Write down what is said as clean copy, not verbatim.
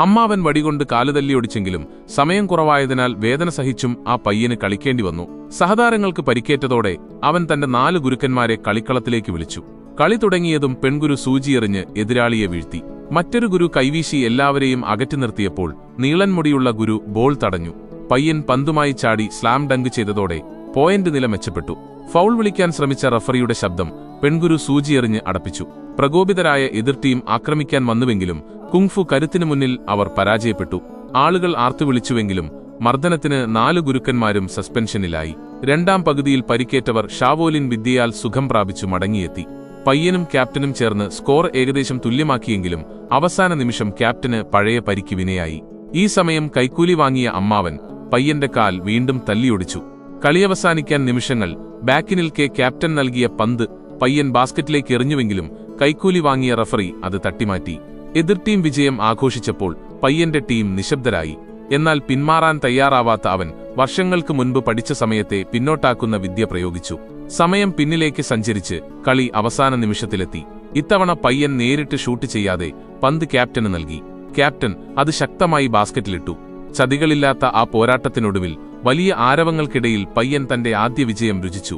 അമ്മാവൻ വടികൊണ്ട് കാലുതല്ലിയൊടിച്ചെങ്കിലും സമയം കുറവായതിനാൽ വേദന സഹിച്ചും ആ പയ്യന് കളിക്കേണ്ടി വന്നു. സഹതാരങ്ങൾക്ക് പരിക്കേറ്റതോടെ അവൻ തന്റെ 4 ഗുരുക്കന്മാരെ കളിക്കളത്തിലേക്ക് വിളിച്ചു. കളി തുടങ്ങിയതും പെൺഗുരു സൂചിയെറിഞ്ഞ് എതിരാളിയെ വീഴ്ത്തി. മറ്റൊരു ഗുരു കൈവീശി എല്ലാവരെയും അകറ്റി നിർത്തിയപ്പോൾ നീളൻ മുടിയുള്ള ഗുരു ബോൾ തടഞ്ഞു. പയ്യൻ പന്തുമായി ചാടി സ്ലാം ഡങ്ക് ചെയ്തതോടെ പോയിന്റ് നില മെച്ചപ്പെട്ടു. ഫൗൾ വിളിക്കാൻ ശ്രമിച്ച റഫറിയുടെ ശബ്ദം പെൺഗുരു സൂചിയെറിഞ്ഞ് അടപ്പിച്ചു. പ്രകോപിതരായ എതിർ ടീം ആക്രമിക്കാൻ വന്നുവെങ്കിലും കുങ്ഫു കരുത്തിനു മുന്നിൽ അവർ പരാജയപ്പെട്ടു. ആളുകൾ ആർത്തുവിളിച്ചുവെങ്കിലും മർദ്ദനത്തിന് 4 ഗുരുക്കന്മാരും സസ്പെൻഷനിലായി. രണ്ടാം പകുതിയിൽ പരിക്കേറ്റവർ ഷാവോലിൻ വിദ്യയാൽ സുഖം പ്രാപിച്ചു മടങ്ങിയെത്തി. പയ്യനും ക്യാപ്റ്റനും ചേർന്ന് സ്കോർ ഏകദേശം തുല്യമാക്കിയെങ്കിലും അവസാന നിമിഷം ക്യാപ്റ്റന് പഴയ പരിക്ക് വിനയായി. ഈ സമയം കൈക്കൂലി വാങ്ങിയ അമ്മാവൻ പയ്യന്റെ കാൽ വീണ്ടും തല്ലിയൊടിച്ചു. കളിയവസാനിക്കാൻ നിമിഷങ്ങൾ ബാക്കി നിൽക്കെ ക്യാപ്റ്റൻ നൽകിയ പന്ത് പയ്യൻ ബാസ്ക്കറ്റിലേക്ക് എറിഞ്ഞുവെങ്കിലും കൈക്കൂലി വാങ്ങിയ റഫറി അത് തട്ടിമാറ്റി. എതിർ ടീം വിജയം ആഘോഷിച്ചപ്പോൾ പയ്യന്റെ ടീം നിശബ്ദരായി. എന്നാൽ പിന്മാറാൻ തയ്യാറാവാത്ത അവൻ വർഷങ്ങൾക്ക് മുൻപ് പഠിച്ച സമയത്തെ പിന്നോട്ടാക്കുന്ന വിദ്യ പ്രയോഗിച്ചു. സമയം പിന്നിലേക്ക് സഞ്ചരിച്ച് കളി അവസാന നിമിഷത്തിലെത്തി. ഇത്തവണ പയ്യൻ നേരിട്ട് ഷൂട്ട് ചെയ്യാതെ പന്ത് ക്യാപ്റ്റന് നൽകി. ക്യാപ്റ്റൻ അത് ശക്തമായി ബാസ്ക്കറ്റിലിട്ടു. ചതികളില്ലാത്ത ആ പോരാട്ടത്തിനൊടുവിൽ വലിയ ആരവങ്ങൾക്കിടയിൽ പയ്യൻ തന്റെ ആദ്യ വിജയം രുചിച്ചു.